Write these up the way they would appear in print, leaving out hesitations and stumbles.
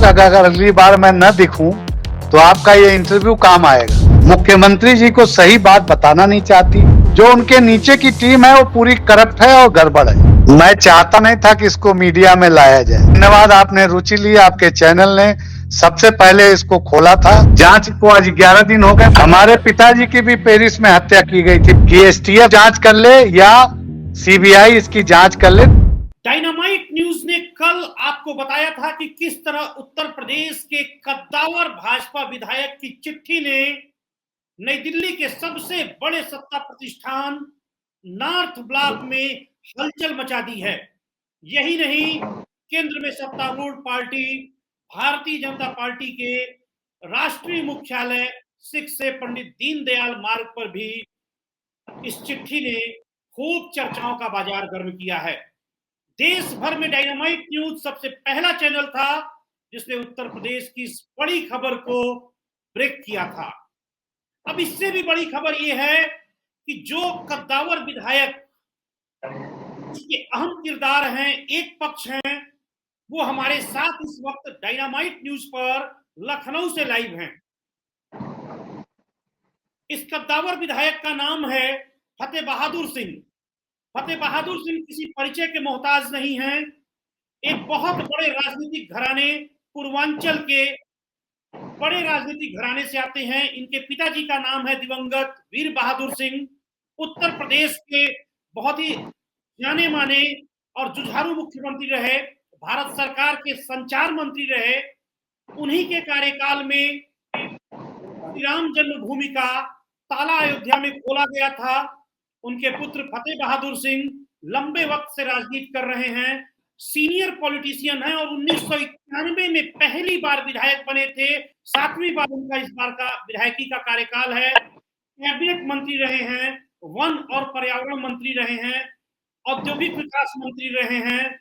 अगर अगली बार मैं न दिखूं तो आपका ये इंटरव्यू काम आएगा। मुख्यमंत्री जी को सही बात बताना नहीं चाहती। जो उनके नीचे की टीम है वो पूरी करप्ट है और गड़बड़ है। मैं चाहता नहीं था कि इसको मीडिया में लाया जाए। धन्यवाद, आपने रुचि ली, आपके चैनल ने सबसे पहले इसको खोला था। जांच को आज 11 दिन हो गए। हमारे पिताजी की भी पेरिस में हत्या की गई थी कि एसटीएफ जांच कर ले या सीबीआई इसकी जांच कर ले। डायनामाइट न्यूज ने कल आपको बताया था कि किस तरह उत्तर प्रदेश के कद्दावर भाजपा विधायक की चिट्ठी ने नई दिल्ली के सबसे बड़े सत्ता प्रतिष्ठान नॉर्थ ब्लॉक में हलचल मचा दी है। यही नहीं, केंद्र में सत्तारूढ़ पार्टी भारतीय जनता पार्टी के राष्ट्रीय मुख्यालय 6 से पंडित दीनदयाल मार्ग पर भी इस चिट्ठी ने खूब चर्चाओं का बाजार गर्म किया है। देश भर में डायनामाइट न्यूज सबसे पहला चैनल था जिसने उत्तर प्रदेश की इस बड़ी खबर को ब्रेक किया था। अब इससे भी बड़ी खबर यह है कि जो कद्दावर विधायक के अहम किरदार हैं, एक पक्ष हैं, वो हमारे साथ इस वक्त डायनामाइट न्यूज पर लखनऊ से लाइव हैं। इस कद्दावर विधायक का नाम है फतेह बहादुर सिंह। फतेह बहादुर सिंह किसी परिचय के मोहताज नहीं हैं। एक बहुत बड़े राजनीतिक घराने, पूर्वांचल के बड़े राजनीतिक घराने से आते हैं। इनके पिताजी का नाम है दिवंगत वीर बहादुर सिंह। उत्तर प्रदेश के बहुत ही जाने माने और जुझारू मुख्यमंत्री रहे, भारत सरकार के संचार मंत्री रहे। उन्हीं के कार्यकाल में श्री राम जन्मभूमि का ताला अयोध्या में खोला गया था। उनके पुत्र फतेह बहादुर सिंह लंबे वक्त से राजनीति कर रहे हैं, सीनियर पॉलिटिशियन हैं और 1991 में पहली बार विधायक बने थे। 7वीं बार उनका इस बार का विधायकी का कार्यकाल है। कैबिनेट मंत्री रहे हैं, वन और पर्यावरण मंत्री रहे हैं, औद्योगिक विकास मंत्री रहे हैं,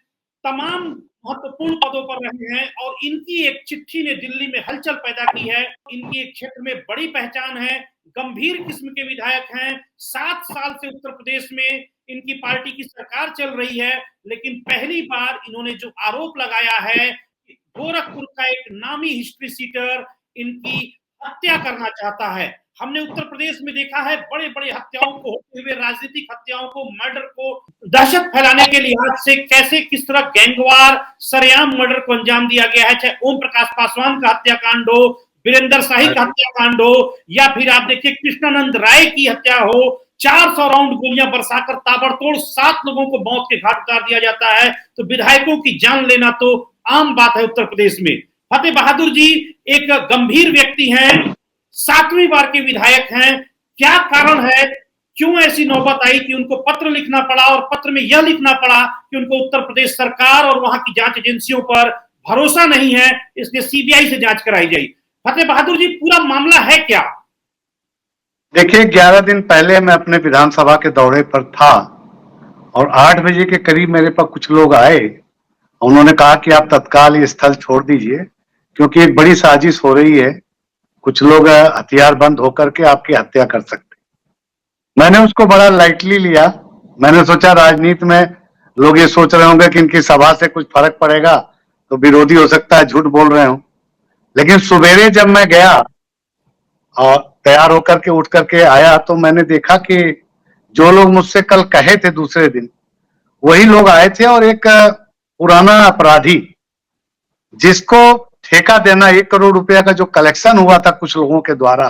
तमाम महत्वपूर्ण पदों पर रहे हैं। और इनकी एक चिट्ठी ने दिल्ली में हलचल पैदा की है। इनकी एक क्षेत्र में बड़ी पहचान है, गंभीर किस्म के विधायक हैं। 7 साल से उत्तर प्रदेश में इनकी पार्टी की सरकार चल रही है, लेकिन पहली बार इन्होंने जो आरोप लगाया है कि गोरखपुर का एक नामी हिस्ट्री सीटर इनकी हत्या करना चाहता है। हमने उत्तर प्रदेश में देखा है बड़े बड़े हत्याओं को होते हुए, राजनीतिक हत्याओं को, मर्डर को, दहशत फैलाने के लिहाज से कैसे किस तरह गैंगवार सरेआम मर्डर को अंजाम दिया गया है। चाहे ओम प्रकाश पासवान का हत्याकांड हो, वीरेंद्र शाही का हत्याकांड हो, या फिर आप देखिए कृष्णानंद राय की हत्या हो। 400 राउंड गोलियां बरसाकर ताबड़तोड़ 7 लोगों को मौत के घाट उतार दिया जाता है। तो विधायकों की जान लेना तो आम बात है उत्तर प्रदेश में। फतेह बहादुर जी एक गंभीर व्यक्ति हैं, 7वीं बार के विधायक हैं। क्या कारण है, क्यों ऐसी नौबत आई कि उनको पत्र लिखना पड़ा और पत्र में यह लिखना पड़ा कि उनको उत्तर प्रदेश सरकार और वहां की जांच एजेंसियों पर भरोसा नहीं है, इसलिए सीबीआई से जांच कराई जाए। फतेह बहादुर जी, पूरा मामला है क्या? देखिए, 11 दिन पहले मैं अपने विधानसभा के दौरे पर था और 8 बजे के करीब मेरे पास कुछ लोग आए। उन्होंने कहा कि आप तत्काल ये स्थल छोड़ दीजिए क्योंकि एक बड़ी साजिश हो रही है, कुछ लोग हथियारबंद होकर के आपकी हत्या कर सकते। मैंने उसको बड़ा लाइटली लिया। मैंने सोचा राजनीति में लोग ये सोच रहे होंगे कि इनकी सभा से कुछ फर्क पड़ेगा, तो विरोधी हो सकता है झूठ बोल रहे हो। लेकिन सवेरे जब मैं गया और तैयार होकर के उठ करके आया तो मैंने देखा कि जो लोग मुझसे कल कहे थे दूसरे दिन, वही लोग आए थे। और एक पुराना अपराधी जिसको ठेका देना 1 करोड़ रुपया का जो कलेक्शन हुआ था कुछ लोगों के द्वारा,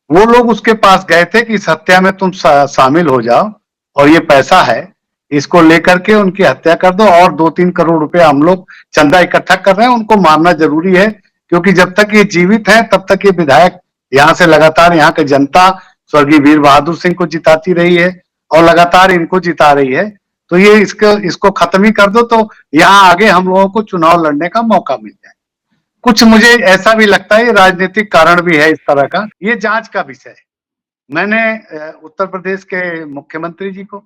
वो लोग उसके पास गए थे कि इस हत्या में तुम शामिल हो जाओ और ये पैसा है, इसको लेकर के उनकी हत्या कर दो और 2-3 करोड़ रुपया हम लोग चंदा इकट्ठा कर रहे हैं। उनको मारना जरूरी है क्योंकि जब तक ये जीवित हैं तब तक ये विधायक यहाँ से लगातार यहाँ की जनता स्वर्गीय वीर बहादुर सिंह को जिताती रही है और लगातार इनको जिता रही है। तो ये इसको खत्म ही कर दो तो यहाँ आगे हम लोगों को चुनाव लड़ने का मौका मिल जाए। कुछ मुझे ऐसा भी लगता है ये राजनीतिक कारण भी है इस तरह का। ये जांच का विषय है। मैंने उत्तर प्रदेश के मुख्यमंत्री जी को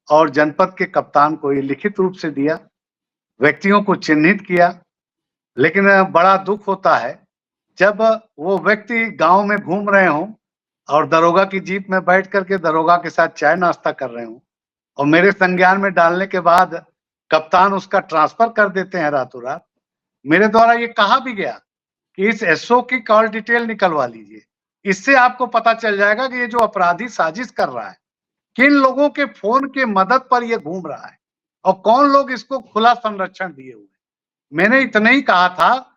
और जनपद के कप्तान को ये लिखित रूप से दिया, व्यक्तियों को चिन्हित किया। लेकिन बड़ा दुख होता है जब वो व्यक्ति गांव में घूम रहे हों और दरोगा की जीप में बैठ करके दरोगा के साथ चाय नाश्ता कर रहे हों और मेरे संज्ञान में डालने के बाद कप्तान उसका ट्रांसफर कर देते हैं रातों रात। मेरे द्वारा ये कहा भी गया कि इस एसओ की कॉल डिटेल निकलवा लीजिए, इससे आपको पता चल जाएगा कि ये जो अपराधी साजिश कर रहा है, किन लोगों के फोन के मदद पर ये घूम रहा है और कौन लोग इसको खुला संरक्षण दिए हुए। मैंने इतना ही कहा था,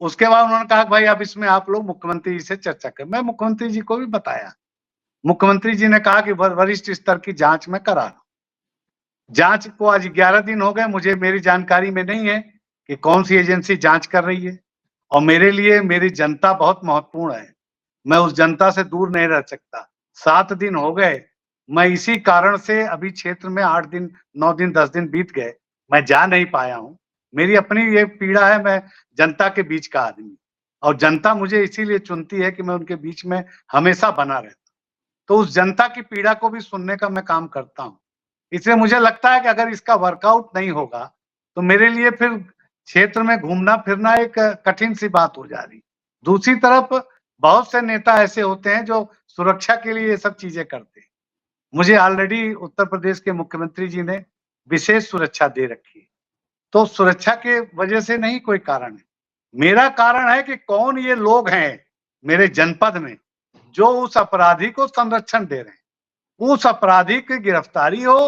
उसके बाद उन्होंने कहा भाई अब इसमें आप लोग मुख्यमंत्री जी से चर्चा करें। मैं मुख्यमंत्री जी को भी बताया, मुख्यमंत्री जी ने कहा कि वरिष्ठ स्तर की जांच में करा रहा हूं। जांच को आज 11 दिन हो गए, मुझे मेरी जानकारी में नहीं है कि कौन सी एजेंसी जांच कर रही है और मेरे लिए मेरी जनता बहुत महत्वपूर्ण है, मैं उस जनता से दूर नहीं रह सकता। 7 दिन हो गए, मैं इसी कारण से अभी क्षेत्र में 8 दिन 9 दिन 10 दिन बीत गए, मैं जा नहीं पाया हूँ। मेरी अपनी ये पीड़ा है, मैं जनता के बीच का आदमी और जनता मुझे इसीलिए चुनती है कि मैं उनके बीच में हमेशा बना रहता। तो उस जनता की पीड़ा को भी सुनने का मैं काम करता हूँ। इसलिए मुझे लगता है कि अगर इसका वर्कआउट नहीं होगा तो मेरे लिए फिर क्षेत्र में घूमना फिरना एक कठिन सी बात हो जा रही। दूसरी तरफ बहुत से नेता ऐसे होते हैं जो सुरक्षा के लिए ये सब चीजें करते हैं। मुझे ऑलरेडी उत्तर प्रदेश के मुख्यमंत्री जी ने विशेष सुरक्षा दे रखी है, तो सुरक्षा के वजह से नहीं कोई कारण है। मेरा कारण है कि कौन ये लोग हैं मेरे जनपद में जो उस अपराधी को संरक्षण दे रहे हैं। उस अपराधी की गिरफ्तारी हो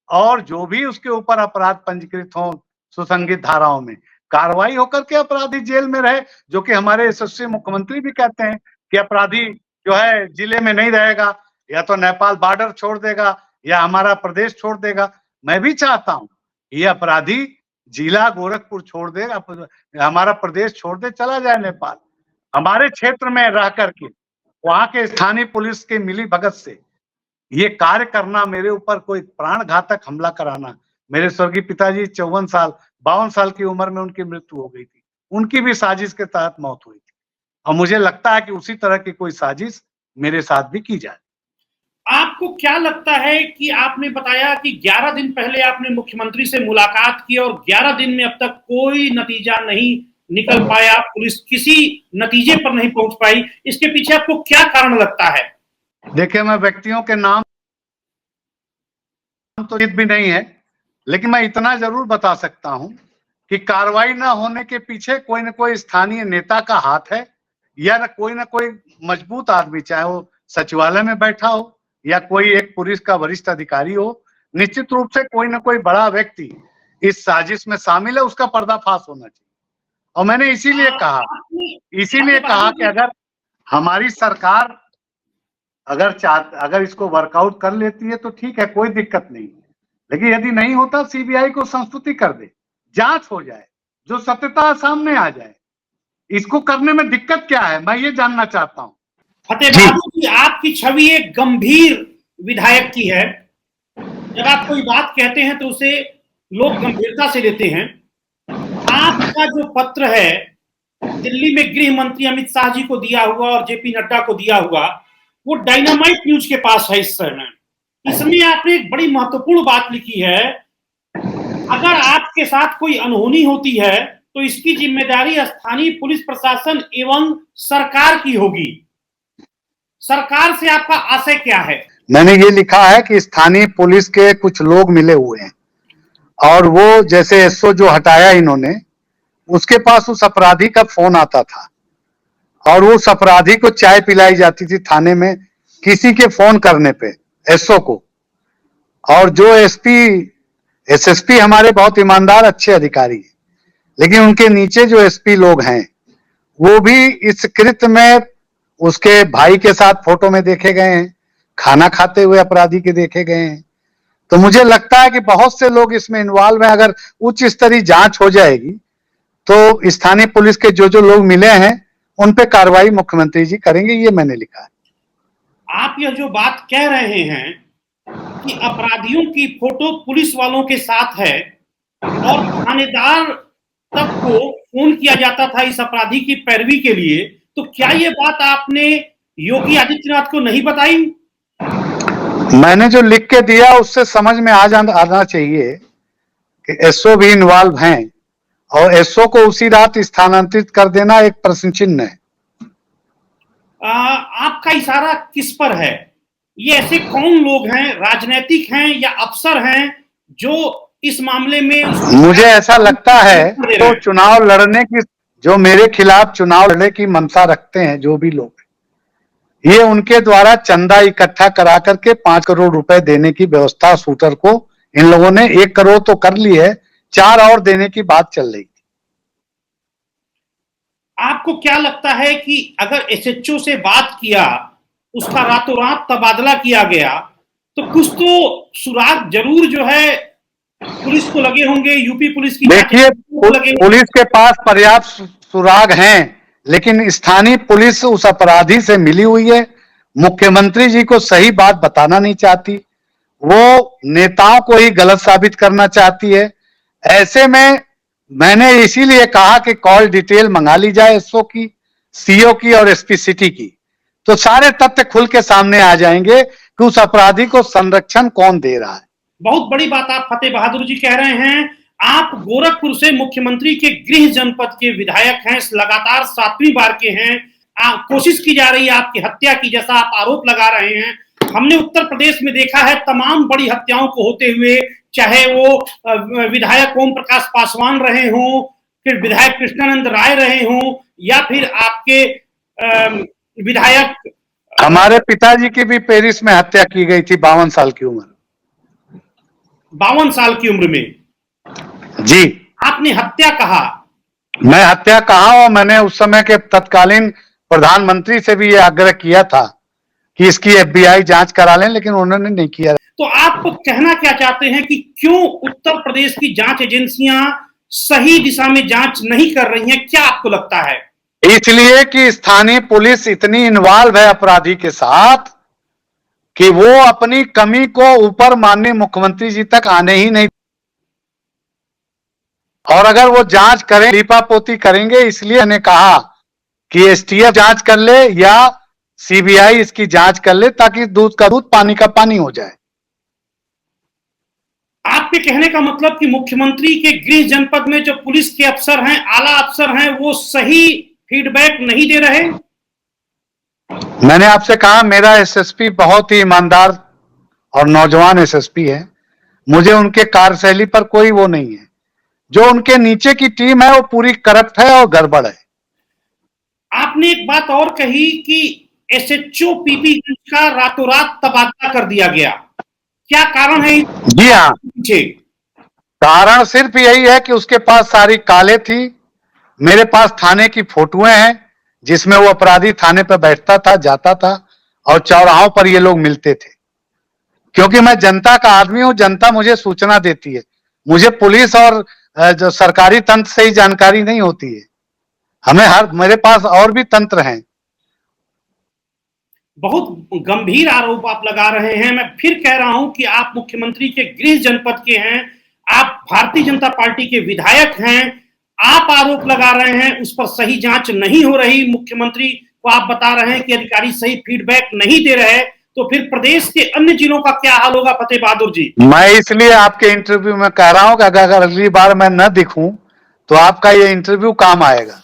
और जो भी उसके ऊपर अपराध पंजीकृत हो सुसंगित धाराओं में कार्रवाई होकर के अपराधी जेल में रहे, जो कि हमारे यशस्वी मुख्यमंत्री भी कहते हैं कि अपराधी जो है जिले में नहीं रहेगा, या तो नेपाल बॉर्डर छोड़ देगा या हमारा प्रदेश छोड़ देगा। मैं भी चाहता हूं ये अपराधी जिला गोरखपुर छोड़ दे, हमारा प्रदेश छोड़ दे, चला जाए नेपाल। हमारे क्षेत्र में रह करके वहां के स्थानीय पुलिस के मिली भगत से ये कार्य करना, मेरे ऊपर कोई प्राण घातक हमला कराना। मेरे स्वर्गीय पिताजी 52 साल की उम्र में उनकी मृत्यु हो गई थी, उनकी भी साजिश के तहत मौत हुई थी और मुझे लगता है कि उसी तरह की कोई साजिश मेरे साथ भी की जाए। आपको क्या लगता है कि आपने बताया कि 11 दिन पहले आपने मुख्यमंत्री से मुलाकात की और 11 दिन में अब तक कोई नतीजा नहीं निकल पाया, पुलिस किसी नतीजे पर नहीं पहुंच पाई, इसके पीछे आपको क्या कारण लगता है? देखिए, मैं व्यक्तियों के नाम तो भी नहीं है, लेकिन मैं इतना जरूर बता सकता हूं कि कार्रवाई न होने के पीछे कोई न कोई स्थानीय नेता का हाथ है या न कोई मजबूत आदमी, चाहे वो सचिवालय में बैठा हो या कोई एक पुलिस का वरिष्ठ अधिकारी हो। निश्चित रूप से कोई न कोई बड़ा व्यक्ति इस साजिश में शामिल है, उसका पर्दाफाश होना चाहिए। और मैंने इसीलिए कहा कि अगर हमारी सरकार अगर इसको वर्कआउट कर लेती है तो ठीक है, कोई दिक्कत नहीं, लेकिन यदि नहीं होता सीबीआई को संस्तुति कर दे, जांच हो जाए, जो सत्यता सामने आ जाए। इसको करने में दिक्कत क्या है, मैं ये जानना चाहता हूँ। फतेह बहादुर जी, आपकी छवि एक गंभीर विधायक की है। जब आप कोई बात कहते हैं तो उसे लोग गंभीरता से लेते हैं। आपका जो पत्र है दिल्ली में गृह मंत्री अमित शाह जी को दिया हुआ और जेपी नड्डा को दिया हुआ, वो डायनामाइट न्यूज के पास है इस समय। इसमें आपने एक बड़ी महत्वपूर्ण बात लिखी है, अगर आपके साथ कोई अनहोनी होती है तो इसकी जिम्मेदारी स्थानीय पुलिस प्रशासन एवं सरकार की होगी। सरकार से आपका आशय क्या है? मैंने ये लिखा है कि स्थानीय पुलिस के कुछ लोग मिले हुए हैं और वो जैसे एसओ जो हटाया इन्होंने, उसके पास उस अपराधी का फोन आता था और उस अपराधी को चाय पिलाई जाती थी थाने में किसी के फोन करने पे एसओ को। और जो एसएसपी हमारे बहुत ईमानदार अच्छे अधिकारी हैं, लेकिन उनके नीचे जो एसपी लोग हैं वो भी इस कृत्य में उसके भाई के साथ फोटो में देखे गए हैं, खाना खाते हुए अपराधी के देखे गए हैं। तो मुझे लगता है कि बहुत से लोग इसमें इन्वॉल्व हैं। अगर उच्च स्तरीय जांच हो जाएगी तो स्थानीय पुलिस के जो लोग मिले हैं उन पे कार्रवाई मुख्यमंत्री जी करेंगे, ये मैंने लिखा है। आप यह जो बात कह रहे हैं कि अपराधियों की फोटो पुलिस वालों के साथ है और थानेदार तक को फोन किया जाता था इस अपराधी की पैरवी के लिए, तो क्या ये बात आपने योगी आदित्यनाथ को नहीं बताई? मैंने जो लिख के दिया उससे समझ में आना चाहिए कि एसओ भी इन्वॉल्व हैं और एसओ को उसी रात स्थानांतरित कर देना एक प्रश्न चिन्ह है। आपका इशारा किस पर है? ये ऐसे कौन लोग हैं, राजनीतिक हैं या अफसर हैं, जो इस मामले में मुझे ऐसा लगता है तो चुनाव लड़ने की, जो मेरे खिलाफ चुनाव लड़ने की मंशा रखते हैं जो भी लोग, ये उनके द्वारा चंदा इकट्ठा करा करके 5 करोड़ रुपए देने की व्यवस्था शूटर को इन लोगों ने 1 करोड़ तो कर ली है, 4 और देने की बात चल रही थी। आपको क्या लगता है कि अगर एसएचओ से बात किया, उसका रातों रात तबादला किया गया, तो कुछ तो सुराग जरूर जो है पुलिस को लगे होंगे, यूपी पुलिस की? देखिए, पुलिस के पास पर्याप्त सुराग हैं, लेकिन स्थानीय पुलिस उस अपराधी से मिली हुई है, मुख्यमंत्री जी को सही बात बताना नहीं चाहती, वो नेताओं को ही गलत साबित करना चाहती है। ऐसे में मैंने इसीलिए कहा कि कॉल डिटेल मंगा ली जाए एसओ की, सीओ की और एसपी सिटी की, तो सारे तथ्य खुल के सामने आ जाएंगे कि उस अपराधी को संरक्षण कौन दे रहा है। बहुत बड़ी बात आप फतेह बहादुर जी कह रहे हैं। आप गोरखपुर से मुख्यमंत्री के गृह जनपद के विधायक हैं, लगातार 7वीं बार के हैं। कोशिश की जा रही है आपकी हत्या की, जैसा आप आरोप लगा रहे हैं। हमने उत्तर प्रदेश में देखा है तमाम बड़ी हत्याओं को होते हुए, चाहे वो विधायक ओम प्रकाश पासवान रहे हों, फिर विधायक कृष्णानंद राय रहे हों, या फिर आपके विधायक, हमारे पिताजी की भी पेरिस में हत्या की गई थी 52 साल की उम्र। 52 साल की उम्र में? जी। आपने हत्या कहा? मैं हत्या कहा, और मैंने उस समय के तत्कालीन प्रधानमंत्री से भी ये आग्रह किया था कि इसकी एफबीआई जांच करा लें, लेकिन उन्होंने नहीं किया। तो आप कहना क्या चाहते हैं कि क्यों उत्तर प्रदेश की जांच एजेंसियां सही दिशा में जांच नहीं कर रही हैं? क्या आपको लगता है? इसलिए कि स्थानीय पुलिस इतनी इन्वॉल्व है अपराधी के साथ कि वो अपनी कमी को ऊपर माननीय मुख्यमंत्री जी तक आने ही नहीं, और अगर वो जांच करें, लीपापोती करेंगे, इसलिए मैंने कहा कि एसटीएफ जांच कर ले या सीबीआई इसकी जांच कर ले, ताकि दूध का दूध पानी का पानी हो जाए। आपके कहने का मतलब कि मुख्यमंत्री के गृह जनपद में जो पुलिस के अफसर हैं, आला अफसर हैं, वो सही फीडबैक नहीं दे रहे? मैंने आपसे कहा मेरा एसएसपी बहुत ही ईमानदार और नौजवान एसएसपी है, मुझे उनके कार्यशैली पर कोई वो नहीं है। जो उनके नीचे की टीम है वो पूरी करप्ट है और गड़बड़ है। आपने एक बात और कही कि एसएचओ पीपी का रातों रात तबादला कर दिया गया, क्या कारण है? जी हाँ, कारण सिर्फ यही है कि उसके पास सारी काले थी। मेरे पास थाने की फोटोएं हैं जिसमें वो अपराधी थाने पर बैठता था, जाता था, और चौराहों पर ये लोग मिलते थे। क्योंकि मैं जनता का आदमी हूं, जनता मुझे सूचना देती है, मुझे पुलिस और जो सरकारी तंत्र से ही जानकारी नहीं होती है, मेरे पास और भी तंत्र हैं। बहुत गंभीर आरोप आप लगा रहे हैं। मैं फिर कह रहा हूं कि आप मुख्यमंत्री के गृह जनपद के हैं, आप भारतीय जनता पार्टी के विधायक हैं, आप आरोप लगा रहे हैं उस पर सही जांच नहीं हो रही, मुख्यमंत्री को आप बता रहे हैं कि अधिकारी सही फीडबैक नहीं दे रहे, तो फिर प्रदेश के अन्य जिलों का क्या हाल होगा फतेह बहादुर जी? मैं इसलिए आपके इंटरव्यू में कह रहा हूं कि अगर अगली बार मैं न दिखूं तो आपका ये इंटरव्यू काम आएगा।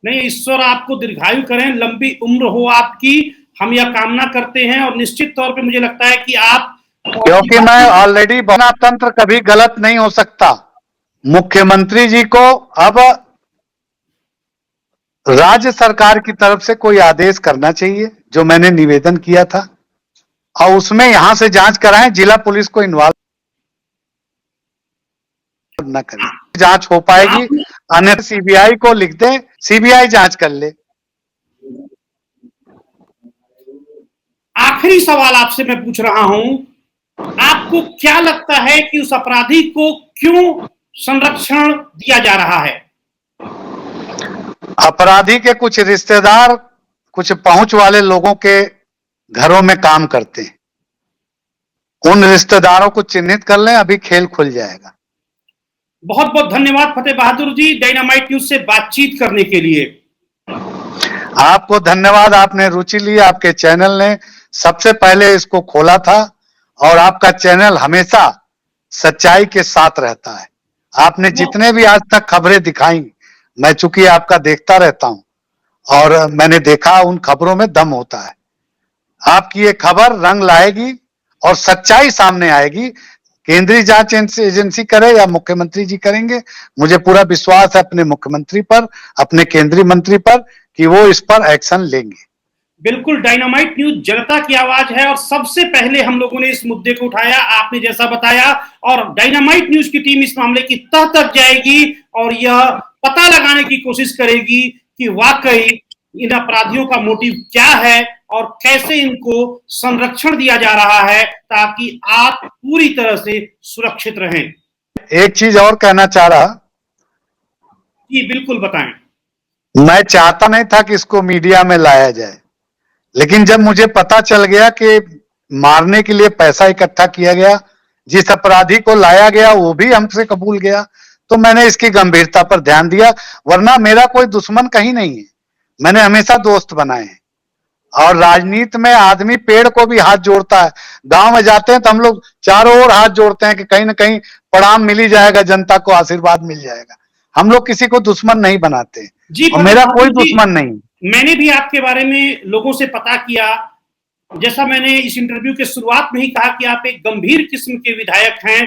नहीं, ईश्वर आपको दीर्घायु करें, लंबी उम्र हो आपकी, हम यह कामना करते हैं। और निश्चित तौर पे मुझे लगता है कि आप, क्योंकि मैं ऑलरेडी बना तंत्र कभी गलत नहीं हो सकता। मुख्यमंत्री जी को अब राज्य सरकार की तरफ से कोई आदेश करना चाहिए, जो मैंने निवेदन किया था, और उसमें यहां से जांच कराएं, जिला पुलिस को इन्वॉल्व न करें, जांच हो पाएगी। अन्यथा सीबीआई को लिख दें, सीबीआई जांच कर ले। आखिरी सवाल आपसे मैं पूछ रहा हूं, आपको क्या लगता है कि उस अपराधी को क्यों संरक्षण दिया जा रहा है? अपराधी के कुछ रिश्तेदार कुछ पहुंच वाले लोगों के घरों में काम करते हैं, उन रिश्तेदारों को चिन्हित कर लें, अभी खेल खुल जाएगा। बहुत बहुत धन्यवाद फतेह बहादुर जी, डायनामाइट न्यूज से बातचीत करने के लिए। आपको धन्यवाद, आपने रुचि ली, आपके चैनल ने सबसे पहले इसको खोला था, और आपका चैनल हमेशा सच्चाई के साथ रहता है। आपने जितने भी आज तक खबरें दिखाई, मैं चूंकि आपका देखता रहता हूं, और मैंने देखा उन खबरों में दम होता है। आपकी ये खबर रंग लाएगी और सच्चाई सामने आएगी, केंद्रीय जांच एजेंसी करे या मुख्यमंत्री जी करेंगे। मुझे पूरा विश्वास है अपने मुख्यमंत्री पर, अपने केंद्रीय मंत्री पर, कि वो इस पर एक्शन लेंगे। बिल्कुल, डायनामाइट न्यूज जनता की आवाज है और सबसे पहले हम लोगों ने इस मुद्दे को उठाया, आपने जैसा बताया, और डायनामाइट न्यूज की टीम इस मामले की तह तक जाएगी और यह पता लगाने की कोशिश करेगी कि वाकई इन अपराधियों का मोटिव क्या है और कैसे इनको संरक्षण दिया जा रहा है ताकि आप पूरी तरह से सुरक्षित रहें। एक चीज और कहना चाह रहा, जी बिल्कुल बताएं। मैं चाहता नहीं था कि इसको मीडिया में लाया जाए, लेकिन जब मुझे पता चल गया कि मारने के लिए पैसा इकट्ठा किया गया, जिस अपराधी को लाया गया वो भी हमसे कबूल गया, तो मैंने इसकी गंभीरता पर ध्यान दिया। वरना मेरा कोई दुश्मन कहीं नहीं है, मैंने हमेशा दोस्त बनाए हैं। और राजनीति में आदमी पेड़ को भी हाथ जोड़ता है। गांव में जाते हैं तो हम लोग चारों ओर हाथ जोड़ते हैं कि कहीं ना कहीं प्रणाम मिल ही जाएगा, जनता को आशीर्वाद मिल जाएगा। हम लोग किसी को दुश्मन नहीं बनाते जी और मेरा कोई जी, दुश्मन नहीं। मैंने भी आपके बारे में लोगों से पता किया, जैसा मैंने इस इंटरव्यू के शुरुआत में ही कहा कि आप एक गंभीर किस्म के विधायक हैं,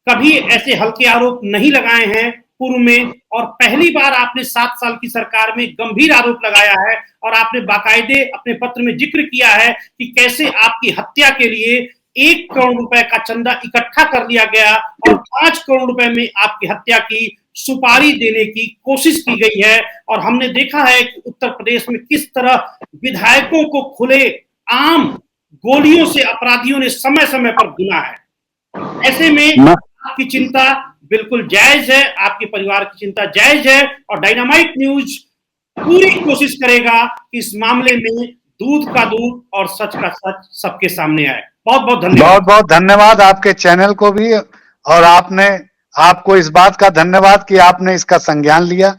कभी ऐसे हल्के आरोप नहीं लगाए हैं पूर्व में, और पहली बार आपने 7 साल की सरकार में गंभीर आरोप लगाया है और आपने बाकायदे अपने पत्र में जिक्र किया है कि कैसे आपकी हत्या के लिए 1 करोड़ रुपए का चंदा इकट्ठा कर लिया गया और 5 करोड़ रुपए में आपकी हत्या की सुपारी देने की कोशिश की गई है। और हमने देखा है कि उत्तर प्रदेश में किस तरह विधायकों को खुले आम गोलियों से अपराधियों ने समय समय पर भुना है। ऐसे में आपकी चिंता बिल्कुल जायज है, आपके परिवार की चिंता जायज है और डायनामाइट न्यूज पूरी कोशिश करेगा कि इस मामले में दूध का दूध और सच का सच सबके सामने आए। बहुत बहुत धन्यवाद। बहुत बहुत धन्यवाद आपके चैनल को भी, और आपको इस बात का धन्यवाद कि आपने इसका संज्ञान लिया।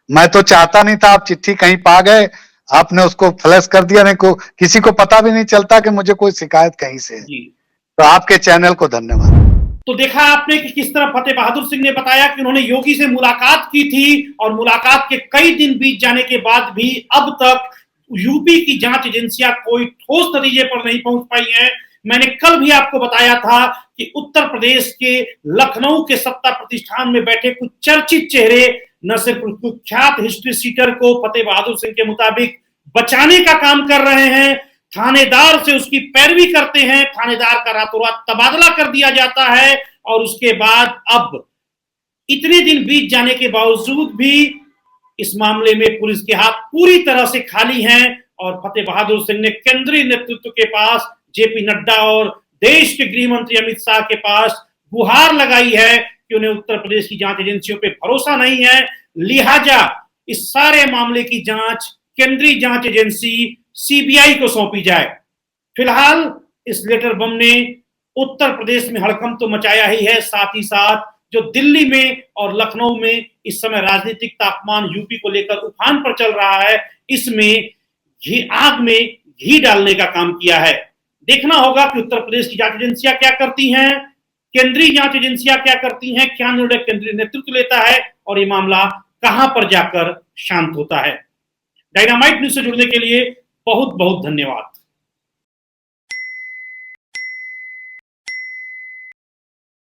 मैं तो चाहता नहीं था, आप चिट्ठी कहीं पा गए, आपने उसको फ्लैश कर दिया, नहीं को किसी को पता भी नहीं चलता कि मुझे कोई शिकायत कहीं से है। तो आपके चैनल को धन्यवाद। तो देखा आपने कि किस तरह फतेह बहादुर सिंह ने बताया कि उन्होंने योगी से मुलाकात की थी और मुलाकात के कई दिन बीत जाने के बाद भी अब तक यूपी की जांच एजेंसियां कोई ठोस नतीजे पर नहीं पहुंच पाई हैं। मैंने कल भी आपको बताया था कि उत्तर प्रदेश के लखनऊ के सत्ता प्रतिष्ठान में बैठे कुछ चर्चित चेहरे न सिर्फ कुख्यात हिस्ट्री सीटर को फतेह बहादुर सिंह के मुताबिक बचाने का काम कर रहे हैं, थानेदार से उसकी पैरवी करते हैं, थानेदार का रातों रात तबादला कर दिया जाता है और उसके बाद अब इतने दिन बीत जाने के बावजूद भी इस मामले में पुलिस के हाथ पूरी तरह से खाली हैं और फतेह बहादुर सिंह ने केंद्रीय नेतृत्व के पास, जेपी नड्डा और देश के गृह मंत्री अमित शाह के पास गुहार लगाई है कि उन्हें उत्तर प्रदेश की जांच एजेंसियों पे भरोसा नहीं है, लिहाजा इस सारे मामले की जांच केंद्रीय जांच एजेंसी सीबीआई को सौंपी जाए। फिलहाल इस लेटर बम ने उत्तर प्रदेश में हड़कंप तो मचाया ही है, साथ ही साथ जो दिल्ली में और लखनऊ में इस समय राजनीतिक तापमान यूपी को लेकर उफान पर चल रहा है, इसमें आग में घी डालने का काम किया है। देखना होगा कि उत्तर प्रदेश की जांच एजेंसियां क्या करती हैं, केंद्रीय जांच एजेंसियां क्या करती हैं, क्या निर्णय केंद्रीय नेतृत्व लेता है और ये मामला कहां पर जाकर शांत होता है। डायनामाइट न्यूज से जुड़ने के लिए बहुत बहुत धन्यवाद।